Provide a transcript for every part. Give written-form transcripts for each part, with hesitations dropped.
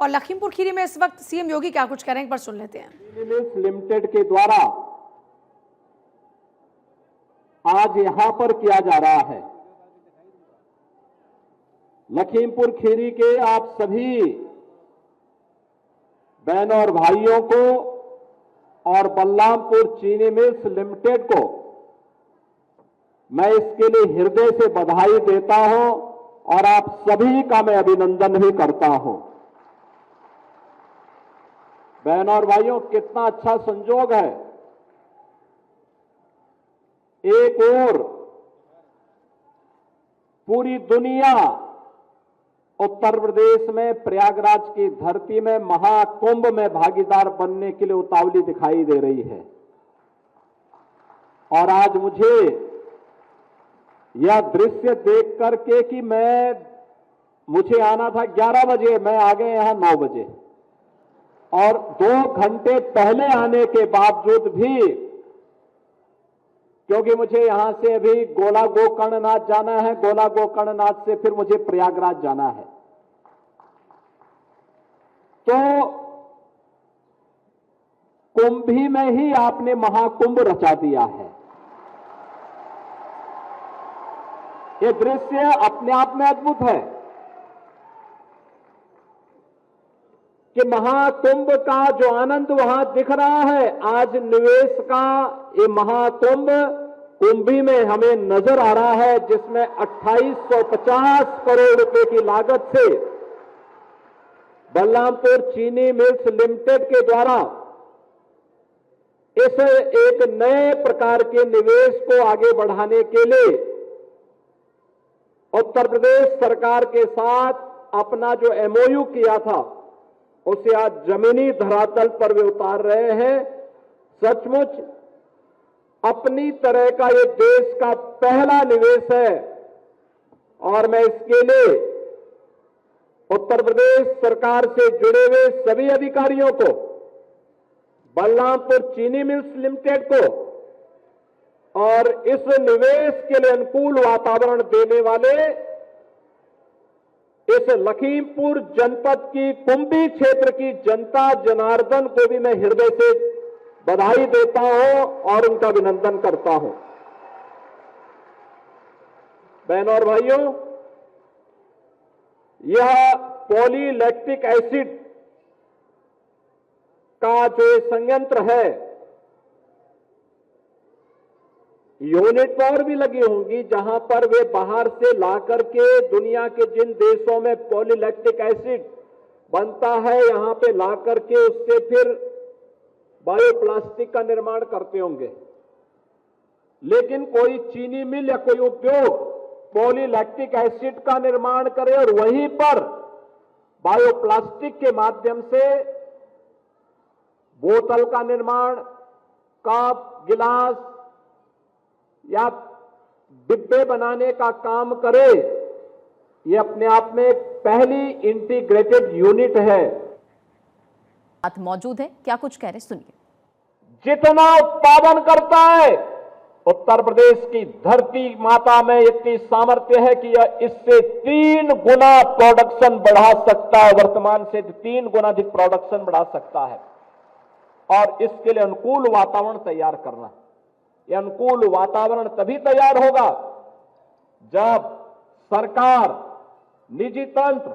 और लखीमपुर खीरी में इस वक्त सीएम योगी क्या कुछ कह रहे हैं, एक बार सुन लेते हैं। लिमिटेड के द्वारा आज यहां पर किया जा रहा है। लखीमपुर खीरी के आप सभी बहनों और भाइयों को और बलरामपुर चीनी मिल्स लिमिटेड को मैं इसके लिए हृदय से बधाई देता हूं और आप सभी का मैं अभिनंदन भी करता हूं। बहनों और भाइयों, कितना अच्छा संजोग है। एक ओर पूरी दुनिया उत्तर प्रदेश में प्रयागराज की धरती में महाकुंभ में भागीदार बनने के लिए उतावली दिखाई दे रही है, और आज मुझे यह दृश्य देख करके कि मुझे आना था 11 बजे, मैं आ गए यहां 9 बजे, और 2 घंटे पहले आने के बावजूद भी, क्योंकि मुझे यहां से अभी गोला गोकर्णनाथ जाना है, गोला गोकर्णनाथ से फिर मुझे प्रयागराज जाना है, तो कुंभी में ही आपने महाकुंभ रचा दिया है। यह दृश्य अपने आप में अद्भुत है कि महाकुंभ का जो आनंद वहां दिख रहा है, आज निवेश का ये महाकुंभ कुंभी में हमें नजर आ रहा है, जिसमें 2850 करोड़ रुपए की लागत से बलरामपुर चीनी मिल्स लिमिटेड के द्वारा इस एक नए प्रकार के निवेश को आगे बढ़ाने के लिए उत्तर प्रदेश सरकार के साथ अपना जो एमओयू किया था, उसे आज जमीनी धरातल पर वे उतार रहे हैं। सचमुच अपनी तरह का ये देश का पहला निवेश है, और मैं इसके लिए उत्तर प्रदेश सरकार से जुड़े हुए सभी अधिकारियों को, बलरामपुर चीनी मिल्स लिमिटेड को और इस निवेश के लिए अनुकूल वातावरण देने वाले इस लखीमपुर जनपद की कुंभी क्षेत्र की जनता जनार्दन को भी मैं हृदय से बधाई देता हूं और उनका अभिनंदन करता हूं। बहनों और भाइयों, यह पॉलीलैक्टिक एसिड का जो संयंत्र है, यूनिट और भी लगी होंगी जहां पर वे बाहर से ला करके दुनिया के जिन देशों में पॉलीलैक्टिक एसिड बनता है, यहां पे ला करके उससे फिर बायोप्लास्टिक का निर्माण करते होंगे। लेकिन कोई चीनी मिल या कोई उद्योग पॉलीलैक्टिक एसिड का निर्माण करे और वहीं पर बायोप्लास्टिक के माध्यम से बोतल का निर्माण, कप, गिलास या डिब्बे बनाने का काम करे, ये अपने आप में पहली इंटीग्रेटेड यूनिट है। बात मौजूद है, क्या कुछ कह रहे सुनिए। जितना उत्पादन करता है, उत्तर प्रदेश की धरती माता में इतनी सामर्थ्य है कि यह इससे 3 गुना प्रोडक्शन बढ़ा सकता है, वर्तमान से 3 गुना अधिक प्रोडक्शन बढ़ा सकता है, और इसके लिए अनुकूल वातावरण तैयार करना है। यह अनुकूल वातावरण तभी तैयार होगा जब सरकार, निजी तंत्र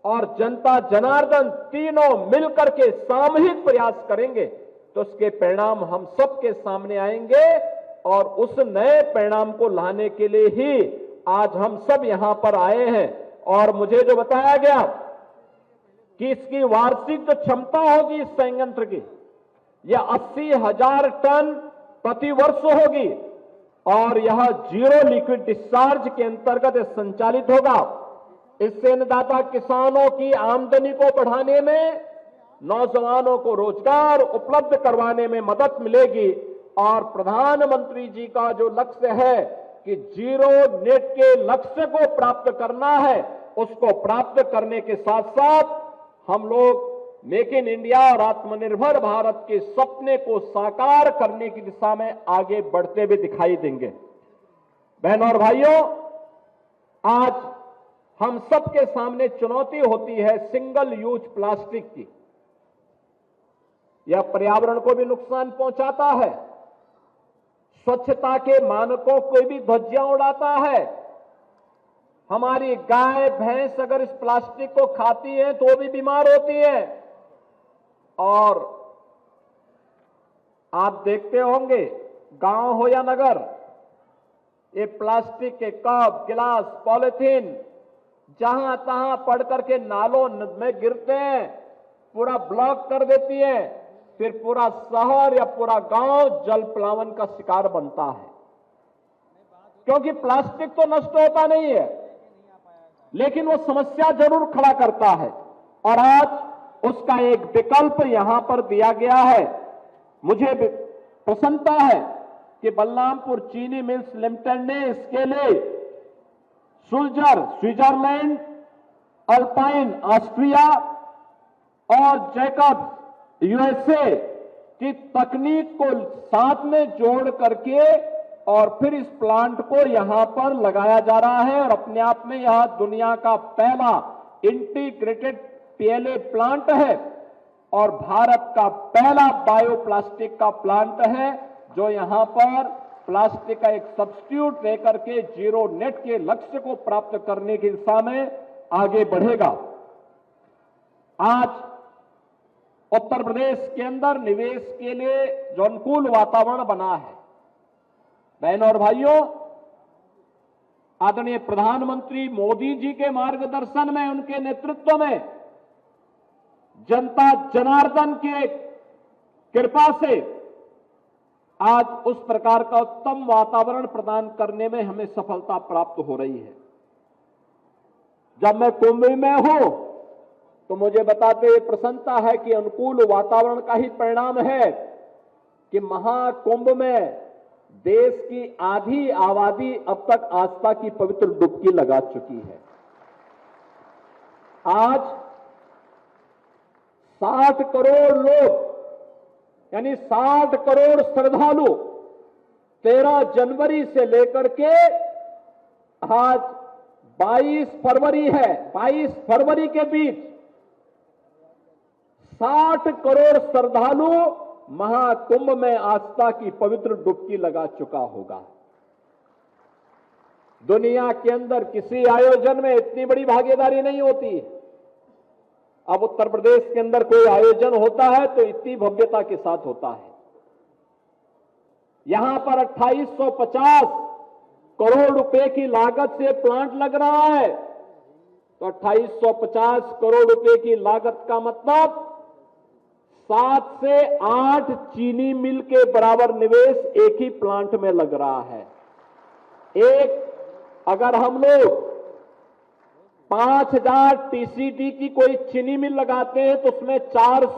और जनता जनार्दन तीनों मिलकर के सामूहिक प्रयास करेंगे, तो उसके परिणाम हम सबके सामने आएंगे, और उस नए परिणाम को लाने के लिए ही आज हम सब यहां पर आए हैं। और मुझे जो बताया गया कि इसकी वार्षिक जो क्षमता होगी इस संयंत्र की, यह 80,000 टन प्रति वर्ष होगी, और यह जीरो लिक्विड डिस्चार्ज के अंतर्गत संचालित होगा। इससे अन्नदाता किसानों की आमदनी को बढ़ाने में, नौजवानों को रोजगार उपलब्ध करवाने में मदद मिलेगी, और प्रधानमंत्री जी का जो लक्ष्य है कि जीरो नेट के लक्ष्य को प्राप्त करना है, उसको प्राप्त करने के साथ साथ हम लोग मेक इन इंडिया और आत्मनिर्भर भारत के सपने को साकार करने की दिशा में आगे बढ़ते हुए दिखाई देंगे। बहनों और भाइयों, आज हम सबके सामने चुनौती होती है सिंगल यूज प्लास्टिक की। यह पर्यावरण को भी नुकसान पहुंचाता है, स्वच्छता के मानकों को भी ध्वजियां उड़ाता है। हमारी गाय भैंस अगर इस प्लास्टिक को खाती है तो वो भी बीमार होती है। और आप देखते होंगे गांव हो या नगर, ये प्लास्टिक के कप, गिलास, पॉलिथीन जहां तहां पड़ करके नालों में गिरते हैं, पूरा ब्लॉक कर देती है। फिर पूरा शहर या पूरा गांव जल प्लावन का शिकार बनता है, क्योंकि प्लास्टिक तो नष्ट होता नहीं है, लेकिन वो समस्या जरूर खड़ा करता है। और आज उसका एक विकल्प यहां पर दिया गया है। मुझे प्रसन्नता है कि बलरामपुर चीनी मिल्स लिमिटेड ने इसके लिए सुल्जर स्विट्जरलैंड, अल्पाइन ऑस्ट्रिया और जैकब्स यूएसए की तकनीक को साथ में जोड़ करके और फिर इस प्लांट को यहां पर लगाया जा रहा है। और अपने आप में यह दुनिया का पहला इंटीग्रेटेड पीएलए प्लांट है और भारत का पहला बायोप्लास्टिक का प्लांट है, जो यहां पर प्लास्टिक का एक सब्स्टिट्यूट लेकर के जीरो नेट के लक्ष्य को प्राप्त करने की दिशा में आगे बढ़ेगा। आज उत्तर प्रदेश के अंदर निवेश के लिए जो अनुकूल वातावरण बना है, बहनों और भाइयों, आदरणीय प्रधानमंत्री मोदी जी के मार्गदर्शन में, उनके नेतृत्व में, जनता जनार्दन के कृपा से आज उस प्रकार का उत्तम वातावरण प्रदान करने में हमें सफलता प्राप्त हो रही है। जब मैं कुंभ में हूं तो मुझे बताते हुए प्रसन्नता है कि अनुकूल वातावरण का ही परिणाम है कि महाकुंभ में देश की आधी आबादी अब तक आस्था की पवित्र डुबकी लगा चुकी है। आज 60 करोड़ लोग, यानी 60 करोड़ श्रद्धालु 13 जनवरी से लेकर के आज 22 फरवरी है, 22 फरवरी के बीच 60 करोड़ श्रद्धालु महाकुंभ में आस्था की पवित्र डुबकी लगा चुका होगा। दुनिया के अंदर किसी आयोजन में इतनी बड़ी भागीदारी नहीं होती। अब उत्तर प्रदेश के अंदर कोई आयोजन होता है तो इतनी भव्यता के साथ होता है। यहां पर 2850 करोड़ रुपए की लागत से प्लांट लग रहा है, तो 2850 करोड़ रुपए की लागत का मतलब 7 से 8 चीनी मिल के बराबर निवेश एक ही प्लांट में लग रहा है। अगर हम लोग 5000 टीसीडी की कोई चीनी मिल लगाते हैं तो उसमें 4